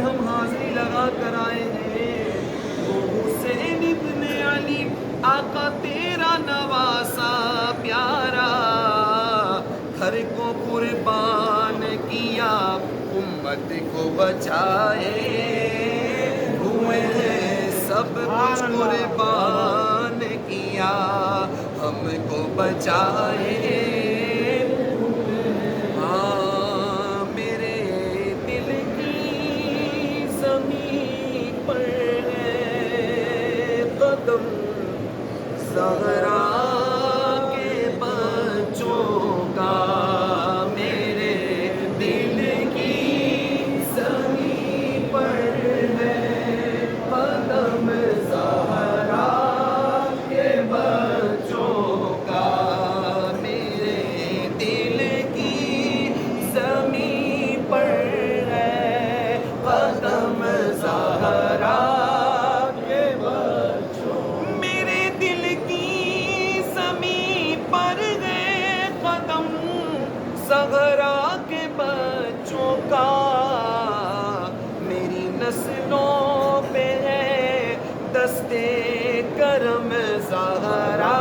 ہم حاضری لگا کر آئے ہیں وہ حسین ابن علی آقا تیرا نواسا پیارا، گھر کو قربان کیا امت کو بچائے ہوئے ہیں، سب کچھ قربان کیا ہم کو بچائے۔ ہاں میرے دل کی زمین پر ہے قدم زہرا کے بچوں کا، میرے دل کی زمین پر ہے قدم زہرا کے بچوں کا، میرے دل کی زمین پر ہے قدم زہرا کے بچوں، میرے دل کی زمین پر ہے قدم زہرا کے بچوں کا، میری نسلوں پہ ہے دستے کرم زہرا